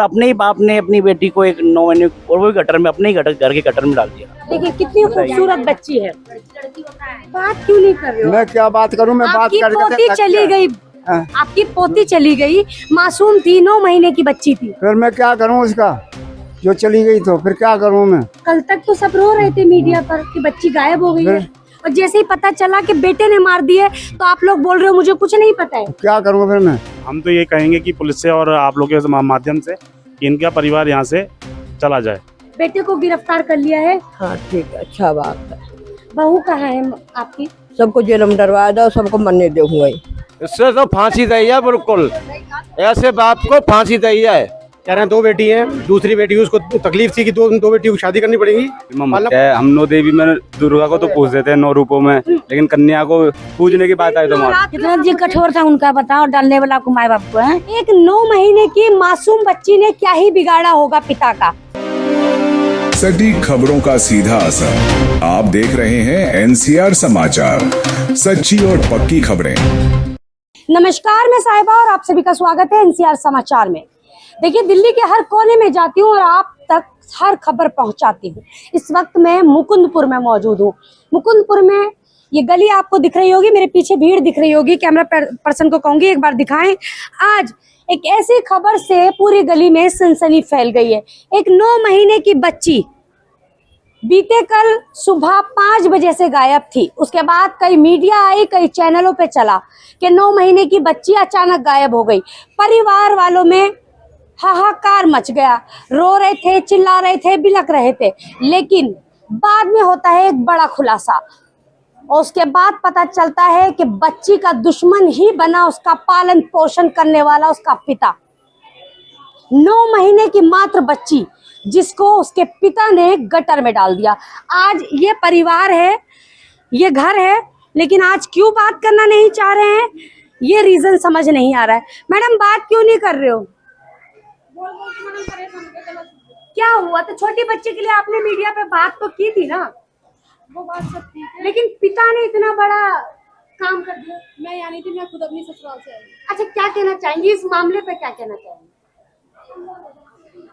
अपने ही बाप ने अपनी बेटी को एक 9 महीने और वो भी गटर में, अपने ही घर के गटर में डाल दिया। देखिए कितनी खूबसूरत बच्ची है, बात क्यों नहीं कर रहे हो? मैं क्या बात करूं, मैं बात आपकी करके पोती चली गई, आपकी पोती चली गई, मासूम थी, 9 महीने की बच्ची थी। फिर मैं क्या करूं उसका, जो चली गई तो फिर क्या करूं मैं। कल तक तो सब रो रहे थे मीडिया पर कि बच्ची गायब हो गई है, और जैसे ही पता चला कि बेटे ने मार दिए तो आप लोग बोल रहे हो मुझे कुछ नहीं पता है। क्या करूं फिर मैं। हम तो ये कहेंगे कि पुलिस से और आप लोगों के माध्यम से कि इनका परिवार यहाँ से चला जाए। बेटे को गिरफ्तार कर लिया है। हाँ ठीक है, अच्छा बात है। बहू कहाँ है आपकी? सबको जेल में डरवा दो, सबको मरने दूंगा। इससे तो फांसी चाहिए, बिल्कुल ऐसे बाप को फांसी चाहिए। कह रहे हैं 2 बेटी हैं, दूसरी बेटी उसको तकलीफ थी कि दो बेटियों की शादी करनी पड़ेगी। हम 9 देवी में दुर्गा को तो पूछ देते हैं 9 रूपों में, लेकिन कन्या को पूजने की बात आई तो कितना जी कठोर था उनका, बताओ, डालने वाला को माए बाप को है। एक 9 महीने की मासूम बच्ची ने क्या ही बिगाड़ा होगा पिता का। सटीक खबरों का सीधा असर। आप देख रहे हैं NCR समाचार, सच्ची और पक्की खबरें। नमस्कार, मैं साहिबा और आप सभी का स्वागत है NCR समाचार में। देखिए, दिल्ली के हर कोने में जाती हूँ और आप तक हर खबर पहुंचाती हूँ। इस वक्त मैं मुकुंदपुर में मौजूद हूँ। मुकुंदपुर में ये गली आपको दिख रही होगी, मेरे पीछे भीड़ दिख रही होगी। कैमरा पर्सन को कहूंगी एक बार दिखाएं। आज एक ऐसी खबर से पूरी गली में सनसनी फैल गई है। एक 9 महीने की बच्ची बीते कल सुबह 5 बजे से गायब थी। उसके बाद कई मीडिया आई, कई चैनलों पे चला कि 9 महीने की बच्ची अचानक गायब हो गई। परिवार वालों में हाहाकार मच गया, रो रहे थे, चिल्ला रहे थे, बिलक रहे थे। लेकिन बाद में होता है एक बड़ा खुलासा और उसके बाद पता चलता है कि बच्ची का दुश्मन ही बना उसका पालन पोषण करने वाला उसका पिता। 9 महीने की मात्र बच्ची जिसको उसके पिता ने गटर में डाल दिया। आज ये परिवार है, ये घर है, लेकिन आज क्यों बात करना नहीं चाह रहे हैं, ये रीजन समझ नहीं आ रहा है। मैडम, बात क्यों नहीं कर रहे हो? क्या हुआ? तो छोटी बच्ची के लिए आपने मीडिया पे बात तो की थी ना, वो बात सब ठीक है, लेकिन पिता ने इतना बड़ा काम कर दिया। मैं यहाँ नहीं थी, मैं खुद अपनी ससुराल से आई। अच्छा, क्या कहना चाहेंगी इस मामले पे, क्या कहना चाहेंगे?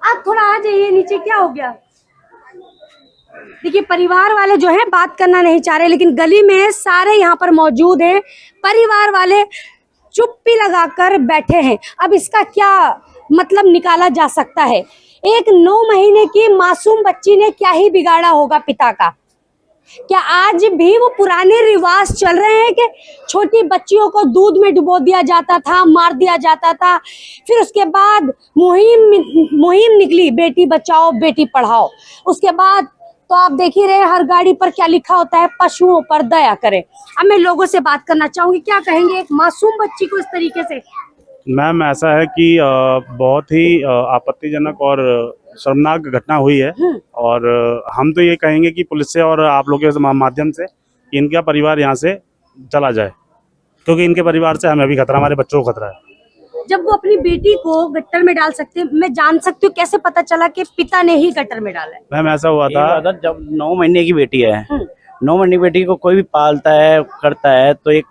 आप थोड़ा आ जाइए नीचे, क्या हो गया? देखिए, परिवार वाले जो है बात करना नहीं चाह रहे, लेकिन गली में सारे यहाँ पर मौजूद हैं। परिवार वाले चुप्पी लगाकर बैठे हैं। अब इसका क्या मतलब निकाला जा सकता है? एक 9 महीने की मासूम बच्ची ने क्या ही बिगाड़ा होगा पिता का? क्या आज भी वो पुराने रिवाज चल रहे हैं कि छोटी बच्चियों को दूध में डुबो दिया जाता था, मार दिया जाता था? फिर उसके बाद मुहिम निकली, बेटी बचाओ बेटी पढ़ाओ। उसके बाद तो आप देख ही रहे हर गाड़ी पर क्या लिखा होता है, पशुओं पर दया करें। अब मैं लोगों से बात करना चाहूंगी, क्या कहेंगे एक मासूम बच्ची को इस तरीके से? मैम, ऐसा है कि बहुत ही आपत्तिजनक और शर्मनाक घटना हुई है, और हम तो ये कहेंगे कि पुलिस से और आप लोगों के माध्यम से कि इनका परिवार यहाँ से चला जाए, क्योंकि इनके परिवार से हमें भी खतरा, हमारे बच्चों को खतरा है। जब वो अपनी बेटी को गटर में डाल सकते, मैं जान सकती हूँ कैसे पता चला कि पिता ने ही गटर में डाला है? मैम, ऐसा हुआ था जब 9 महीने की बेटी है, 9 महीने की बेटी को कोई भी पालता है, करता है, तो एक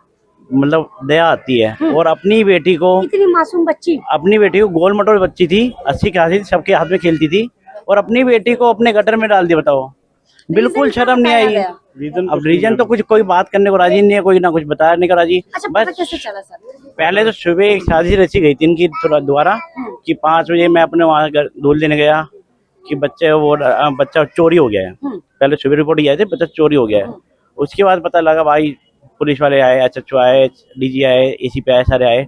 मतलब दया आती है। और अपनी बेटी को, इतनी मासूम बच्ची, अपनी बेटी को, गोल मटोल बच्ची थी, 80 की हाथी, सबके हाथ में खेलती थी, और अपनी बेटी को अपने गटर में डाल दिया। बताओ, बिल्कुल शर्म नहीं आई। अब रीजन तो कुछ कोई बात करने को राजी नहीं है, कोई ना कुछ बताया नहीं का राजी। अच्छा, बस पता कैसे चला सर? पहले तो सुबह एक शादी रची गई थी इनकी द्वारा कि 5 बजे मैं अपने वहाँ दूध लेने गया कि बच्चा चोरी हो गया है। पहले सुबह रिपोर्ट किया थे, बच्चा चोरी हो गया है। उसके बाद पता लगा, भाई पुलिस वाले आए, एचएचओ आए, डीजी आए, एसीपी आए, सारे आए।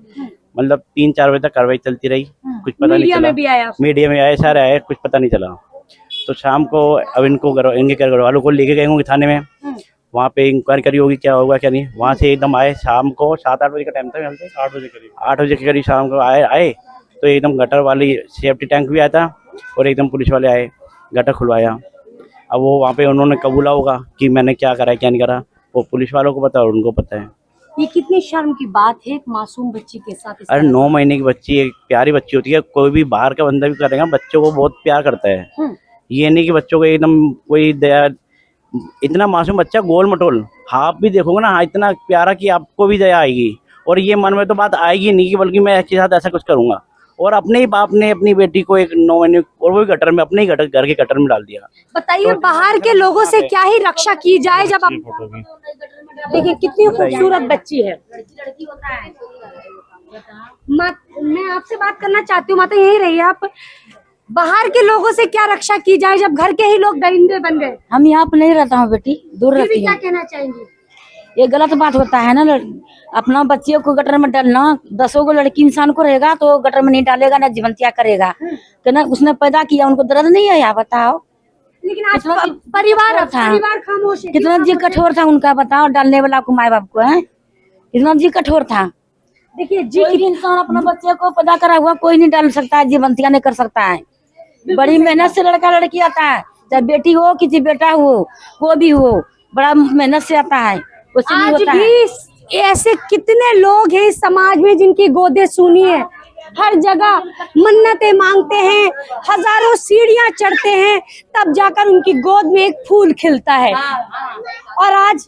मतलब 3-4 बजे तक कार्रवाई चलती रही, कुछ पता नहीं चला। मीडिया में आए, सारे आए, कुछ पता नहीं चला। तो शाम को अब इनके घर वालों को लेके गए होंगे थाने में, वहाँ पे इंक्वायरी करी होगी क्या होगा क्या नहीं। वहाँ से एकदम आए, शाम को 7-8 बजे का टाइम था, 8 बजे करीब, 8 बजे के करीब शाम को आए तो एकदम गटर वाली सेफ्टी टैंक भी आया था और एकदम पुलिस वाले आए, गटर खुलवाया। अब वो वहाँ पे उन्होंने कबूला होगा कि मैंने क्या करा क्या नहीं करा, वो पुलिस वालों को पता है और उनको पता है। ये कितनी शर्म की बात है एक मासूम बच्ची के साथ। अरे 9 महीने की बच्ची एक प्यारी बच्ची होती है, कोई भी बाहर का बंदा भी करेगा, बच्चों को बहुत प्यार करता है। ये नहीं कि बच्चों को एकदम कोई दया, इतना मासूम बच्चा, गोल मटोल, आप भी देखोगे ना, इतना प्यारा कि आपको भी दया आएगी। और ये मन में तो बात आएगी नहीं कि बल्कि मैं इसके साथ ऐसा कुछ करूंगा। और अपने ही बाप ने अपनी बेटी को एक 9 महीने और वो भी गटर में, अपने ही घर के गटर में डाल दिया। बताइए बाहर के लोगों से क्या ही रक्षा की जाए जब आप देखिए कितनी खूबसूरत बच्ची है। मैं आपसे बात करना चाहती हूँ, माता यही रही आप। बाहर के लोगों से क्या रक्षा की जाए जब घर के ही लोग दरिंदे बन गए? हम यहाँ पे नहीं रहता हूँ बेटी, दूर फिर भी रहती क्या हूँ। कहना चाहेंगी? ये गलत बात होता है ना, अपना बच्चियों को गटर में डालना। 10 को लड़की इंसान को रहेगा तो गटर में नहीं डालेगा ना जीवंतिया करेगा, तो ना उसने पैदा किया, उनको दर्द नहीं है? बताओ लेकिन आज परिवार था, परिवार खामोश है। कितना जी कठोर था उनका, बताओ डालने वाला को, माँ बाप को है कितना जी कठोर था। देखिए जी कोई भी इंसान अपना बच्चे को पैदा करा हुआ कोई नहीं डाल सकता है, जीवंतिया नहीं कर सकता है। बड़ी मेहनत से लड़का लड़की आता है, चाहे बेटी हो कि बेटा हो, वो भी हो, बड़ा मेहनत से आता है। आज भी ऐसे कितने लोग हैं इस समाज में जिनकी गोदें सूनी है, हर जगह मन्नतें मांगते हैं, हजारों सीढ़ियां चढ़ते हैं, तब जाकर उनकी गोद में एक फूल खिलता है। और आज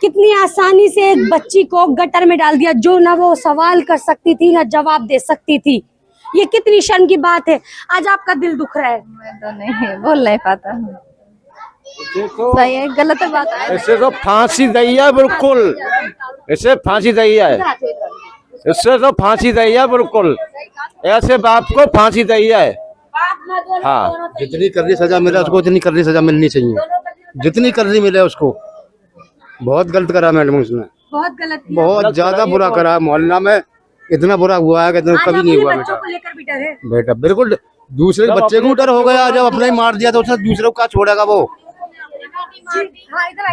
कितनी आसानी से एक बच्ची को गटर में डाल दिया, जो ना वो सवाल कर सकती थी ना जवाब दे सकती थी। ये कितनी शर्म की बात है। आज आपका दिल दुख रहा है। मैं तो नहीं बोल नहीं पाता हूँ। सही है, गलत बात है। इससे तो फांसी दी है बिल्कुल, इससे फांसी दी है, इससे तो फांसी दी है बिल्कुल। ऐसे बाप को फांसी दी है। हाँ, जितनी कर रही सजा मिले उसको उतनी कर रही सजा मिलनी चाहिए, जितनी कर रही मिले उसको। बहुत गलत करा मैडम उसने, बहुत गलत किया। बहुत ज्यादा बुरा करा। मोहल्ला में इतना बुरा हुआ है कि आज कभी नहीं हुआ बच्चों को लेकर भी डर है। बेटा। बिल्कुल, दूसरे बच्चे को डर हो गया, जब अपना ही मार दिया तो उसने दूसरे को क्या छोड़ेगा वो?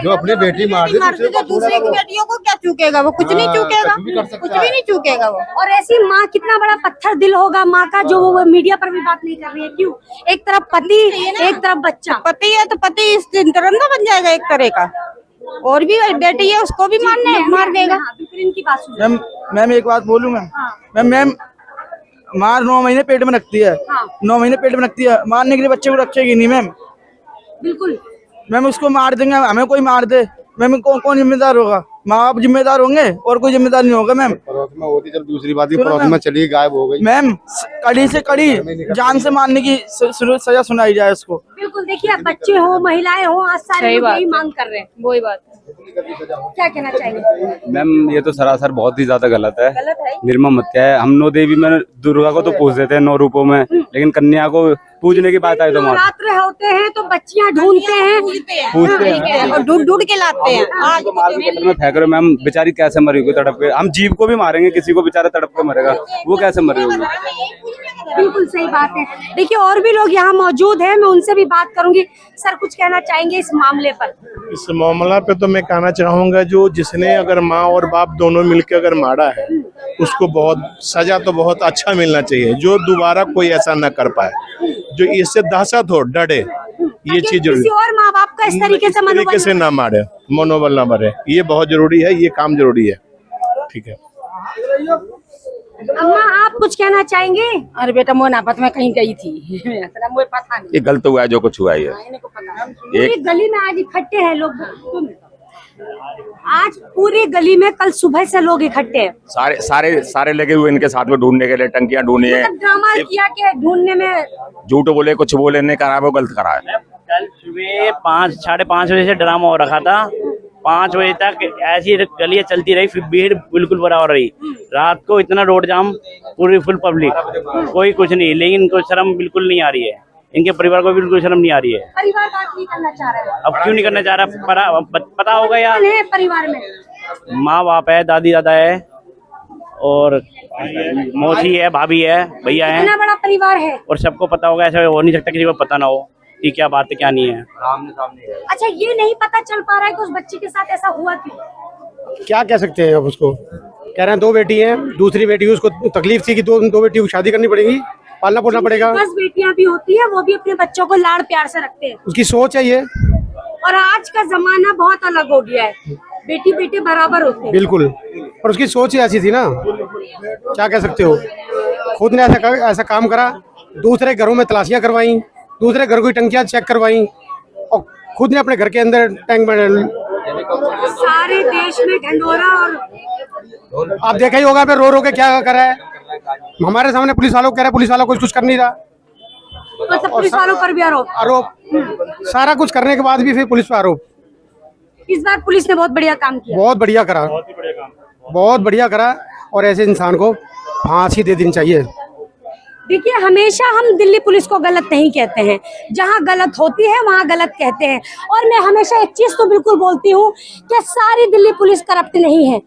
जो अपनी बेटी मार दी दूसरे की बेटियों को क्या चूकेगा वो? कुछ नहीं चूकेगा, कुछ भी नहीं चूकेगा वो। और ऐसी माँ कितना बड़ा पत्थर दिल होगा माँ का, जो वो मीडिया पर भी बात नहीं कर रही है। क्यों? एक तरफ पति, एक तरफ बच्चा। पति है तो पति इस तुरंत बन जाएगा एक तरह का, और भी बेटी है उसको भी मार देगा। इनकी बात सुनिए। मैम एक बात बोलूं मैम, मार 9 महीने पेट में रखती है, 9 महीने पेट में रखती है, मारने के लिए बच्चे को रखेगी नहीं मैम। बिल्कुल मैम उसको मार देंगे, हमें कोई मार दे मैम, कौन जिम्मेदार होगा? माँ बाप जिम्मेदार होंगे और कोई जिम्मेदार नहीं होगा मैम। पड़ोस में होती जब दूसरी बात पड़ोस में चली गायब हो गई मैम। कड़ी से कड़ी जान से मारने की सजा सुनाई जाए उसको। बिल्कुल। देखिए बच्चे हो, महिलाएं हो, आज सारे लोग यही मांग कर रहे हैं। वही बात क्या कहना चाहेंगे? मैम ये तो सरासर बहुत ही ज्यादा गलत है, गलत है। निर्मम हत्या है। हम 9 देवी में दुर्गा को तो पूज देते हैं 9 रूपों में, लेकिन कन्या को पूजने की बात आई तो नवरात्र होते हैं तो बच्चियां ढूंढते हैं, पूछते हैं और ढूंढ के लाते हैं। तो मार के गटर में फेंक रहे हो मैम। बेचारी कैसे मरी होगी तड़प के? हम जीव को भी मारेंगे, किसी को बेचारा तड़प के मरेगा, वो कैसे मरी होगी? बिल्कुल सही बात है। देखिए और भी लोग यहाँ मौजूद हैं, मैं उनसे भी बात करूंगी। सर कुछ कहना चाहेंगे इस मामले पर? इस मामला पे तो मैं कहना चाहूंगा, जो जिसने अगर माँ और बाप दोनों मिलकर अगर मारा है उसको बहुत सजा तो बहुत अच्छा मिलना चाहिए, जो दोबारा कोई ऐसा न कर पाए, जो इससे दहशत हो, डरे। ये चीज जरूरी, किसी और माँ बाप का इस तरीके से ना मारे, मनोबल ना बढ़े, ये बहुत जरूरी है, ये काम जरूरी है। ठीक है। अम्मा आप कुछ कहना चाहेंगे? अरे बेटा मोनापत में कहीं गई थी मुझे पता नहीं। ये गलत हुआ है जो कुछ हुआ है। पूरी गली में आज इकट्ठे हैं लोग, आज पूरी गली में कल सुबह से लोग इकट्ठे हैं, सारे लगे हुए इनके साथ में ढूंढने के लिए, टंकियां ढूंढनी है। ड्रामा किया कि ढूंढने में झूठ बोले, कुछ बोले, नहीं करा, वो गलत करा है। कल सुबह 5 साढ़े 5 बजे से ड्रामा हो रखा था, 5 बजे तक ऐसी गलियां चलती रही, फिर भीड़ बिल्कुल बराबर रही। रात को इतना रोड जाम, पूरी फुल पब्लिक, कोई कुछ नहीं, लेकिन इनको शर्म बिल्कुल नहीं आ रही है, इनके परिवार को बिल्कुल शर्म नहीं आ रही है। परिवार बात नहीं करना चाह रहा है। अब क्यों नहीं करना चाह रहा? पता होगा यार, कौन है परिवार में? माँ बाप है, दादी दादा है, और मौसी है, भाभी है, भैया है, इतना बड़ा परिवार है। और सबको पता होगा। ऐसा हो नहीं सकता किसी को पता ना हो कि क्या बात है क्या नहीं है। अच्छा ये नहीं पता चल पा रहा है कि उस बच्ची के साथ ऐसा हुआ क्यों? क्या कह सकते हैं अब उसको? कह रहे हैं 2 बेटी हैं, दूसरी बेटी उसको तकलीफ थी कि दो बेटी को शादी करनी पड़ेगी, पालना पोसना पड़ेगा। 10 बेटियां भी होती है, वो भी अपने बच्चों को लाड़ प्यार से रखते हैं। उसकी सोच है ये। और आज का जमाना बहुत अलग हो गया है, बेटी बेटे बराबर होते हैं। बिल्कुल, और उसकी सोच ही ऐसी थी ना, क्या कह सकते हो? खुद ने ऐसा काम करा, दूसरे घरों में तलाशियां करवाई, दूसरे घर की टंकियां चेक करवाई, और खुद ने अपने घर के अंदर टैंक में सारे देश में ढंढोरा। और आप देखा ही होगा रो रो के क्या करा है। हमारे सामने पुलिस वालों को कह रहे, पुलिस वालों कुछ कर नहीं रहा। मतलब पुलिस वालों पर भी आरोप सारा कुछ करने के बाद भी फिर पुलिस पर आरोप। इस बार पुलिस ने बहुत बढ़िया काम किया। बहुत बढ़िया करा, बहुत बढ़िया करा, और ऐसे इंसान को फांसी दे देनी चाहिए। देखिए, हमेशा हम दिल्ली पुलिस को गलत नहीं कहते हैं, जहाँ गलत होती है वहाँ गलत कहते हैं। और मैं हमेशा एक चीज तो बिल्कुल बोलती हूँ कि सारी दिल्ली पुलिस करप्ट नहीं है।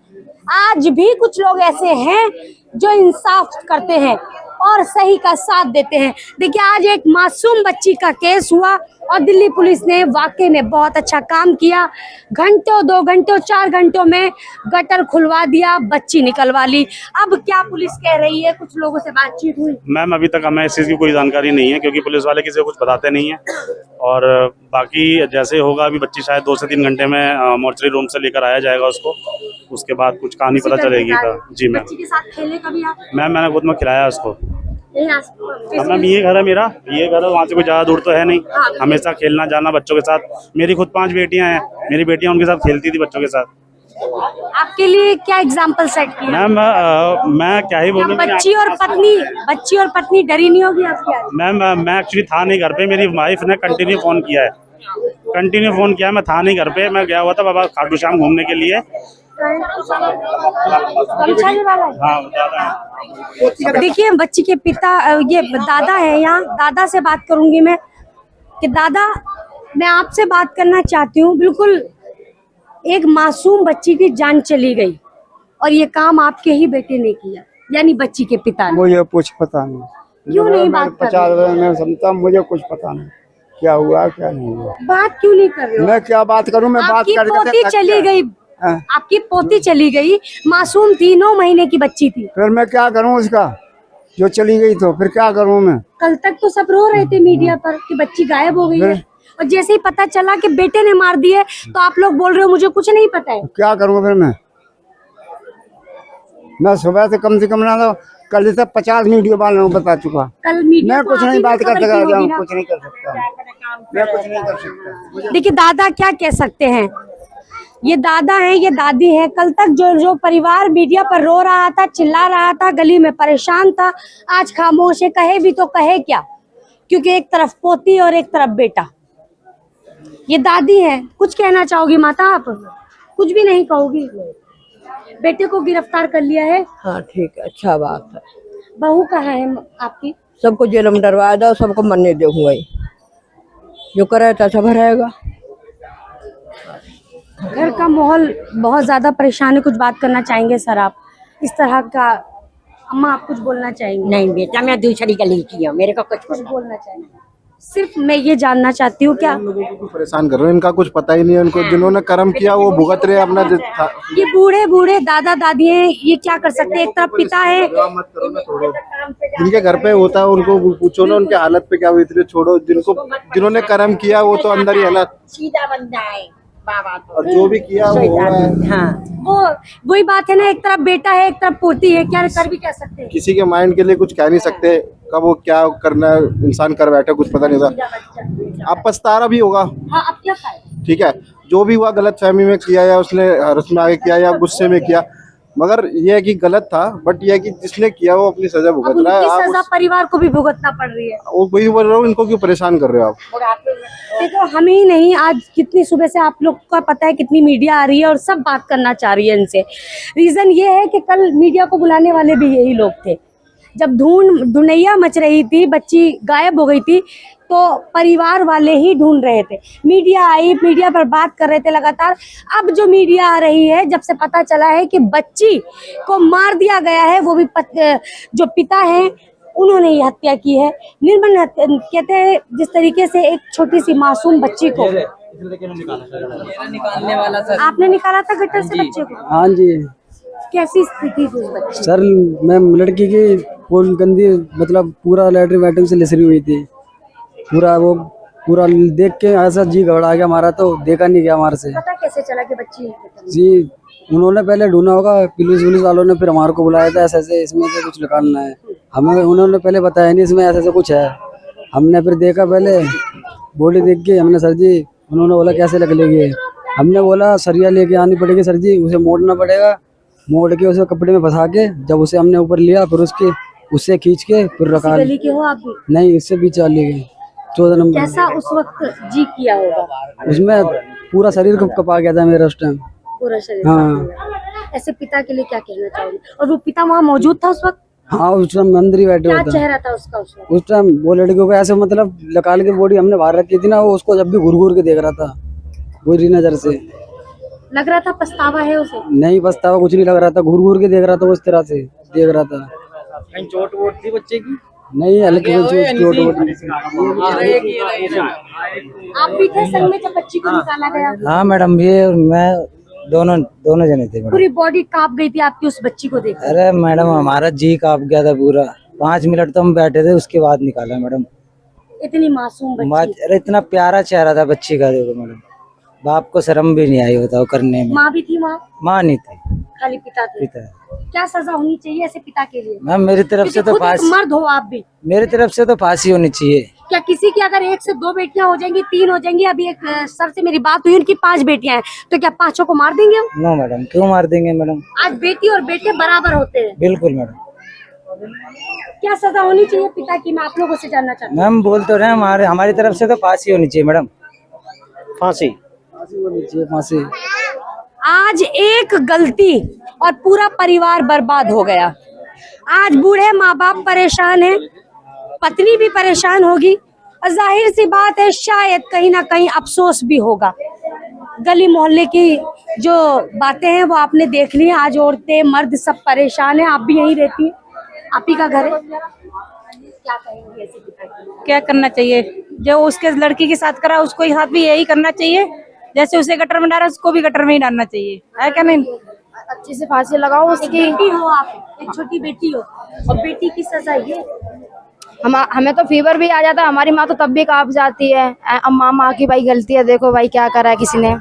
आज भी कुछ लोग ऐसे हैं जो इंसाफ करते हैं और सही का साथ देते हैं। देखिए, आज एक मासूम बच्ची का केस हुआ और दिल्ली पुलिस ने वाकई में बहुत अच्छा काम किया। घंटों, 2 घंटों, 4 घंटों में गटर खुलवा दिया, बच्ची निकलवा ली। अब क्या पुलिस कह रही है? कुछ लोगों से बातचीत हुई? मैम अभी तक हमें इस चीज़ की कोई जानकारी नहीं है, क्योंकि पुलिस वाले किसी को कुछ बताते नहीं है। और बाकी जैसे होगा, अभी बच्ची शायद 2 से 3 घंटे में मोर्चरी रूम से लेकर आया जाएगा उसको, उसके बाद कुछ कहानी पता चलेगी। जी मैम। बच्ची के साथ खेलने का भी मैम मैंने खुद में खिलाया उसको। आप मैम ये घर है मेरा, ये घर है, वहाँ से कोई ज़्यादा दूर तो है नहीं। हमेशा खेलना जाना बच्चों के साथ। मेरी खुद 5 बेटियां हैं, मेरी बेटियां उनके साथ खेलती थी बच्चों के साथ। आपके लिए क्या एग्जाम्पल सेट किया? मैम मैं क्या ही बोलूँ। बच्ची और पत्नी डरी नहीं होगी आपकी? मैम मैं एक्चुअली था नहीं घर पे, मेरी वाइफ ने कंटिन्यू फोन किया है, मैं था नहीं घर पे। मैं गया हुआ था बाबा खाटू श्याम घूमने के लिए। देखिए, बच्ची के पिता, ये दादा है, यहाँ दादा से बात करूंगी मैं कि दादा, मैं आपसे बात करना चाहती हूँ। बिल्कुल एक मासूम बच्ची की जान चली गई और ये काम आपके ही बेटे ने किया, यानी बच्ची के पिता ने। मुझे कुछ पता नहीं, क्यों नहीं बात कर रहे? 50 वर्ष में समझता, मुझे कुछ पता नहीं क्या हुआ क्या नहीं हुआ। बात क्यों नहीं कर रहे हो? मैं क्या बात करूं? मैं बात आपकी करके पोती चली गई, आपकी पोती चली गई, मासूम थी, 9 महीने की बच्ची थी। फिर मैं क्या करूं उसका? जो चली गई तो फिर क्या करूं मैं? कल तक तो सब रो रहे थे मीडिया पर कि बच्ची गायब हो गई है, और जैसे ही पता चला कि बेटे ने मार दिए तो आप लोग बोल रहे हो मुझे कुछ नहीं पता है। क्या करूं फिर मैं सुबह से कम ना तो कल से 50 वीडियो वालों बता चुका। कल मीडिया मैं कुछ नहीं बात कर सकता, होगी ना? कुछ नहीं कर सकता, मैं कुछ नहीं कर सकता। देखिए, दादा क्या कह सकते हैं? ये दादा हैं, ये दादी है। कल तक जो परिवार मीडिया पर रो रहा था, चिल्ला रहा था, गली में परेशान था, आज खामोश है। कहे भी तो कहे क्या, क्योंकि एक तरफ पोती और एक तरफ बेटा। ये दादी है। कुछ कहना चाहोगी माता आप? कुछ भी नहीं कहोगी? बेटे को गिरफ्तार कर लिया है। हाँ ठीक है, अच्छा बात है। बहू कहाँ है आपकी? सबको जेल में डरवा दो, सबको मरने दूंगा। जो करे तो सब रहेगा। घर का माहौल बहुत ज्यादा परेशान है। कुछ बात करना चाहेंगे सर आप? इस तरह का अम्मा, आप कुछ बोलना चाहेंगे? नहीं बेटा, मैं दूसरी गली की हूँ, मेरे को कुछ बोलना चाहेंगे? सिर्फ मैं ये जानना चाहती हूँ, क्या लोगों को परेशान कर रहे हैं, इनका कुछ पता ही नहीं है। उनको जिन्होंने कर्म किया वो भुगत रहे अपना। ये बूढ़े दादा दादी हैं, ये क्या कर सकते हैं? एक तरफ पिता है। जिनके घर पे होता है उनको पूछो ना, उनके हालत पे क्या हुई थी। छोड़ो, जिन्होंने कर्म किया वो तो अंदर ही हालत, सीधा बंदा है बाबा तो। और जो भी किया वो हुआ है। हाँ, वही बात है ना, एक तरफ बेटा है, एक तरफ पोती है, क्या कर भी कह सकते हैं? किसी के माइंड के लिए कुछ कह नहीं सकते, कब वो क्या करना है इंसान कर बैठे कुछ पता नहीं था। अब पछतारा भी होगा। हाँ, अब क्या खाए? ठीक है, जो भी हुआ गलत फहमी में किया या उसने हरस में आगे किया या गुस्से में किया, मगर ये है कि गलत था। बट ये है कि जिसने किया वो अपनी सजा भुगत रहा है। सजा परिवार को भी भुगतना पड़ रही है। वो वही बोल रहा हूँ, इनको क्यों परेशान कर रहे हो आप? देखो, हमें ही नहीं, आज कितनी सुबह से आप लोग का पता है कितनी मीडिया आ रही है और सब बात करना चाह रही है इनसे। रीजन ये है कि कल मीडिया को बुलाने वाले भी यही लोग थे। जब धुनैया मच रही थी, बच्ची गायब हो गई थी, तो परिवार वाले ही ढूंढ रहे थे। मीडिया आई, मीडिया पर बात कर रहे थे लगातार। अब जो मीडिया आ रही है, जब से पता चला है कि बच्ची को मार दिया गया है, वो भी जो पिता हैं उन्होंने ये हत्या की है। निर्मम हत्या कहते हैं, जिस तरीके से एक छोटी सी मासूम बच्ची को आपने निकाला था गटर से बच्चे को। हाँ जी। कैसी स्थिति थी उस बच्चे? सर मैम, लड़की की पूरी गंदी, मतलब पूरा लैट्रिन वैट्रिन से लिसरी हुई थी। पूरा देख के ऐसा जी घबरा गया हमारा, तो देखा नहीं गया हमारे से। पता कैसे चला कि बच्ची? जी, उन्होंने पहले ढूंढा होगा, पुलिस वालों ने फिर हमारे को बुलाया था, ऐसे इसमें से कुछ निकालना है। हमें उन्होंने पहले बताया नहीं इसमें ऐसे कुछ है। हमने फिर देखा, पहले बॉडी देख के हमने, सर जी, उन्होंने बोला कैसे निकलेगी? हमने बोला सरिया लेके आनी पड़ेगी सर जी, उसे मोड़ना पड़ेगा मोड़ के उसे कपड़े में फंसा के जब उसे हमने ऊपर लिया फिर उससे खींच के फिर रखा। गली के हो आप भी? नहीं, इससे भी चली गई 14 नंबर। कैसा उस वक्त जी किया होगा? उसमें पूरा शरीर कपा गया था मेरा उस टाइम। पूरा शरीर हाँ। ऐसे पिता के लिए क्या कहना चाहोगे? और वो पिता वहाँ मौजूद था उस वक्त? हाँ, उस टाइम अंदर ही बैठे क्या हुए थे। चेहरा था उसका उस टाइम वो लड़कियों को ऐसे मतलब निकाल के बॉडी हमने बाहर रखी थी ना, वो उसको जब भी घूर घूर के देख रहा था बुरी नजर से। लग रहा था पछतावा है उसे? नहीं, पछतावा कुछ नहीं लग रहा था, घूर घूर के देख रहा था, उस तरह से देख रहा था। कहीं चोट वोट थी बच्चे की? नहीं, हल्की चोट वोट। आप भी थे संग में जब बच्ची को निकाला गया? हाँ मैडम, ये मैं दोनों जने थे मैडम। पूरी बॉडी कांप गई थी आपकी उस बच्ची को देख? अरे मैडम, हमारा जी कांप गया था पूरा। 5 मिनट तो हम बैठे थे, उसके बाद निकाला मैडम। इतनी मासूम बच्ची। अरे इतना प्यारा चेहरा था बच्ची का, देखो मैडम, बाप को शर्म भी नहीं आई बताओ करने में। माँ भी थी वहाँ? माँ नहीं थी, खाली पिता थे। क्या सजा होनी चाहिए ऐसे पिता के लिए? मैम मेरी तरफ से तो खुद एक फांसी, मर्द हो आप भी, मेरी तरफ से तो फांसी होनी चाहिए। क्या किसी की अगर 1 से 2 बेटियां हो जाएंगी, 3 हो जाएंगी, अभी एक सर से मेरी बात हुई, उनकी 5 बेटियां हैं, तो क्या 5 को मार देंगे? नो मैडम, क्यों मार देंगे मैडम? आज बेटी और बेटे बराबर होते हैं। बिल्कुल मैडम। क्या सजा होनी चाहिए पिता की, मैं आप लोगों से जानना चाहती हूँ। मैम बोल तो रहे हैं, हमारी तरफ से तो फांसी होनी चाहिए मैडम। फांसी होनी चाहिए, फांसी। आज एक गलती और पूरा परिवार बर्बाद हो गया। आज बूढ़े माँ बाप परेशान हैं, पत्नी भी परेशान होगी, और जाहिर सी बात है शायद कहीं ना कहीं अफसोस भी होगा। गली मोहल्ले की जो बातें हैं वो आपने देख ली। आज औरतें मर्द सब परेशान हैं। आप भी यहीं रहती हैं, आप ही का घर है, क्या कहेंगे ऐसे पिता की? क्या करना चाहिए? जो उसके लड़की के साथ करा उसको साथ भी यही करना चाहिए। जैसे उसे गटर में डाला उसको भी गटर में ही डालना चाहिए, है क्या नहीं? अच्छे से फांसी लगाओ। उसकी बेटी हो आप, एक छोटी बेटी हो, और बेटी की सजा ये। हमें तो फीवर भी आ जाता है, हमारी माँ तो तब भी कांप जाती है। माँ की भाई गलती है, देखो भाई क्या करा है किसी ने।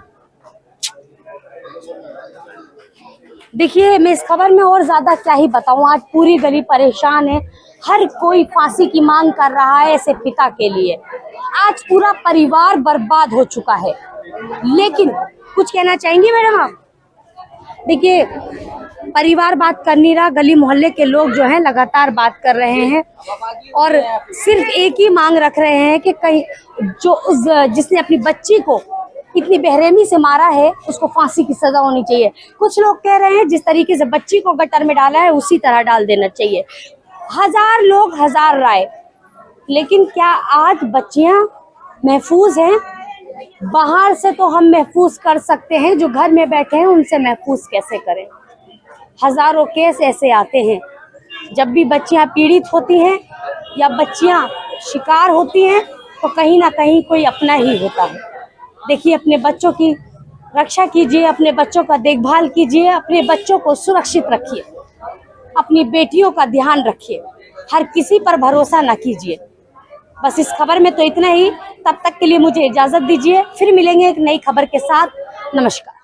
देखिए, मैं इस खबर में और ज्यादा क्या ही बताऊं। आज पूरी गली परेशान है, हर कोई फांसी की मांग कर रहा है ऐसे पिता के लिए। आज पूरा परिवार बर्बाद हो चुका है। लेकिन कुछ कहना चाहेंगी मैडम आप? देखिए, परिवार बात कर नहीं रहा, गली मोहल्ले के लोग जो हैं लगातार बात कर रहे हैं और सिर्फ एक ही मांग रख रहे हैं कि कहीं जो जिसने अपनी बच्ची को इतनी बेरहमी से मारा है उसको फांसी की सजा होनी चाहिए। कुछ लोग कह रहे हैं जिस तरीके से बच्ची को गटर में डाला है उसी तरह डाल देना चाहिए। 1000 लोग 1000 राय, लेकिन क्या आज बच्चियां महफूज हैं? बाहर से तो हम महफूज कर सकते हैं, जो घर में बैठे हैं उनसे महफूज कैसे करें? हजारों केस ऐसे आते हैं जब भी बच्चियां पीड़ित होती हैं या बच्चियां शिकार होती हैं तो कहीं ना कहीं कोई अपना ही होता है। देखिए, अपने बच्चों की रक्षा कीजिए, अपने बच्चों का देखभाल कीजिए, अपने बच्चों को सुरक्षित रखिए, अपनी बेटियों का ध्यान रखिए, हर किसी पर भरोसा ना कीजिए। बस इस खबर में तो इतना ही। तब तक के लिए मुझे इजाजत दीजिए, फिर मिलेंगे एक नई खबर के साथ। नमस्कार।